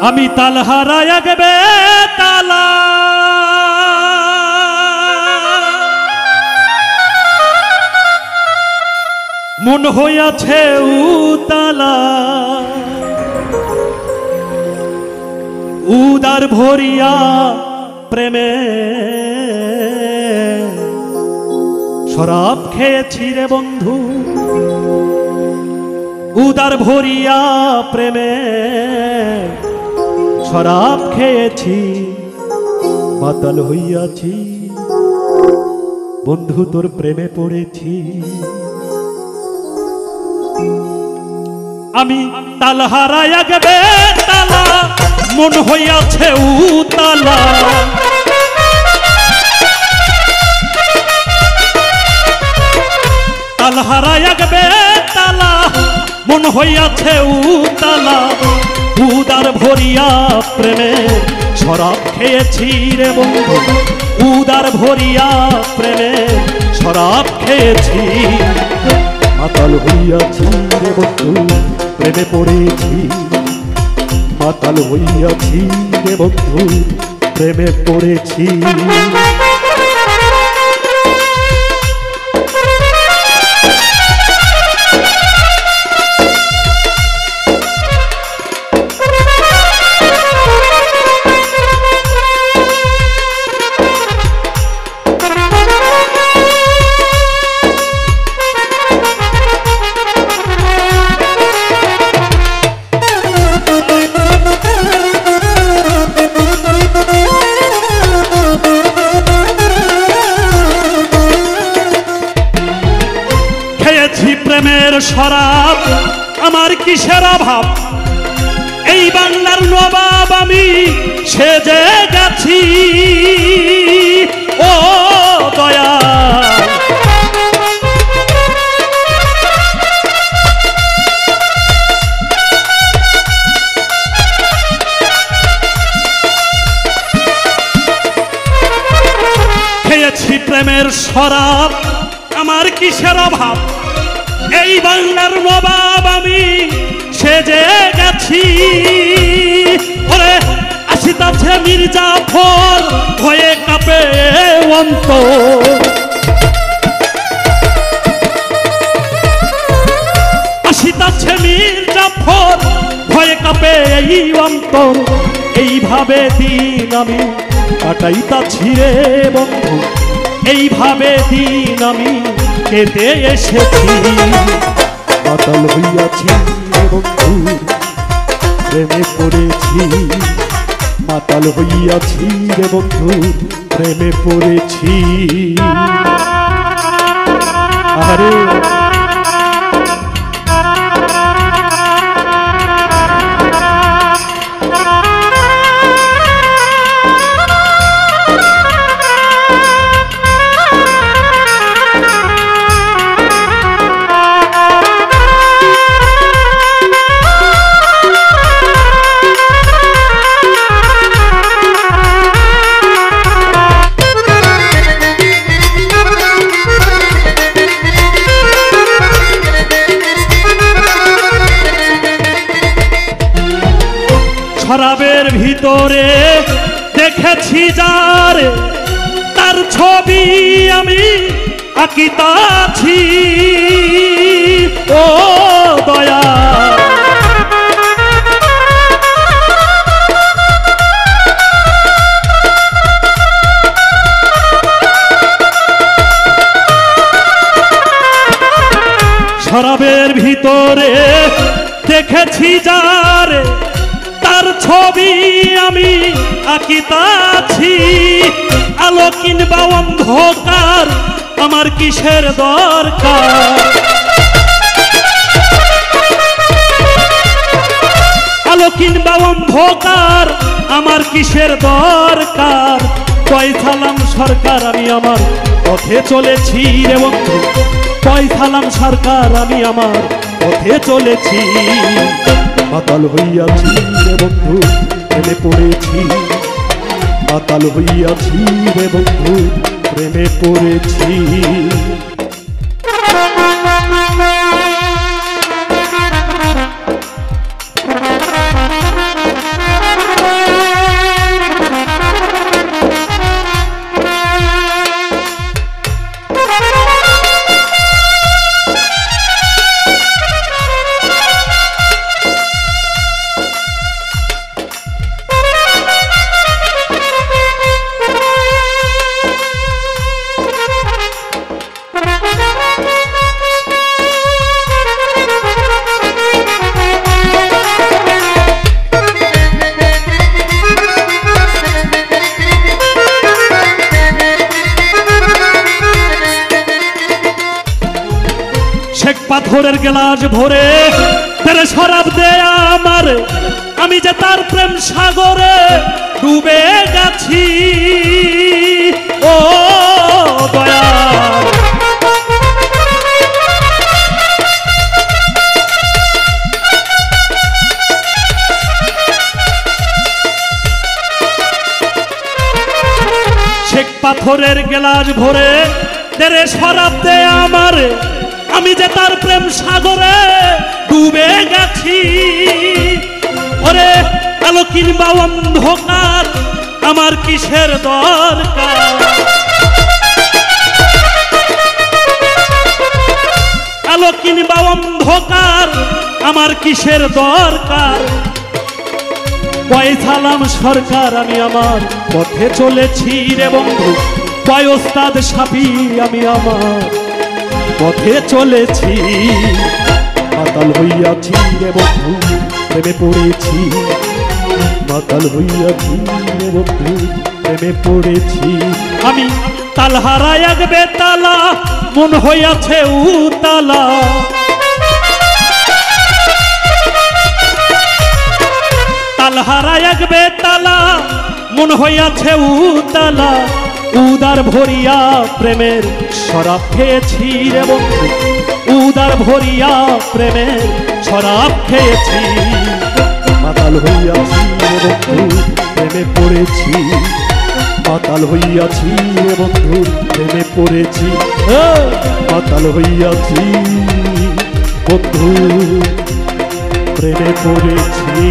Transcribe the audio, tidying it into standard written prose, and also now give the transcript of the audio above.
আমি তাল হারায়া গেবে তালা মন হইয়াছে উতালা উদার ভরিয়া প্রেমে শরাব খেয়েছি রে বন্ধু উদার ভরিয়া প্রেমে শরাব খেয়েছি মাতাল হইয়াছি বন্ধু তোর প্রেমে পড়েছি আমি তাল হারায়া গেবে তালা মন হইয়াছে উতালা তাল হারায়া গেবে তালা মন হইয়াছে উতালা উদার ভরিয়া প্রেমে শরাব খেয়েছি রে বন্ধু উদার ভরিয়া প্রেমে শরাব খেয়েছি মাতাল হইয়াছি রে বন্ধু প্রেমে পড়েছি মাতাল হইয়াছি রে বন্ধু প্রেমে পড়েছি প্রেমের শরাব আমার কিসের অভাব এই বাংলার নবাব আমি সেজে গেছি ও দয়া খেয়েছি প্রেমের শরাব আমার কিসের অভাব এই বাংলার নবাব আমি সেজে গেছি ওরে আসিতাছে মির্জাফর ভয়ে কাঁপে অন্তর আসিতাছে মির্জাফর ভয়ে কাঁপে এই অন্তর এইভাবে দিন আমি কাটাইতাছি রে বন্ধু এইভাবে দিন আমি কেটে এসেছি মাতাল হইয়াছি বন্ধু প্রেমে পড়েছি মাতাল হইয়াছি রে বন্ধু প্রেমে পড়েছি আরে শরাবের ভিতরে দেখেছি যারে তার ছবি আমি আঁকিতাছি ও দয়া শরাবের ভিতরে দেখেছি যারে তার ছবি আমি আঁকিতাছি আলো কিংবা অন্ধকার আমার কিসের দরকার আলো কিংবা অন্ধকার আমার কিসের দরকার পয়সালাম সরকার আমি আমার পথে চলেছি রে বন্ধু পয়সালাম সরকার আমি আমার পথে চলেছি মাতাল হইয়াছি রে বন্ধু প্রেমে পড়েছি মাতাল হইয়াছি রে বন্ধু প্রেমে পড়েছি পাথরের গ্লাস ভরে তেরে শরাব দেয় আমার, আমি যে তার প্রেম সাগরে ডুবে গেছি। ও দয়াল শেখ পাথরের গ্লাস ভরে তেরে শরাব দেয় আমার, আমি যে তার প্রেম সাগরে ডুবে গেছি। ওরে আলো কিংবা অন্ধকার আমার কিসের দরকার, আলো কিংবা অন্ধকার আমার কিসের দরকার। পয়সালাম সরকার আমি আমার পথে চলেছি রে বন্ধু, কয় ওস্তাদ সাফি আমি আমার পথে চলেছি। মাতাল হইয়াছি রে বন্ধু প্রেমে পড়েছি, মাতাল হইয়াছি রে বন্ধু প্রেমে পড়েছি। আমি তালহারা এক বেতালা মন হইয়াছে উতালা, তালহারা এক বেতালা মন হইয়াছে উতালা। উদার ভরিয়া প্রেমের শরাব খেয়েছি রে বন্ধু, উদার ভরিয়া প্রেমের শরাব খেয়েছি। মাতাল হইয়াছি রে বন্ধু প্রেমে পড়েছি, মাতাল হইয়াছি রে বন্ধু প্রেমে পড়েছি। মাতাল হইয়াছি বন্ধু প্রেমে পড়েছি।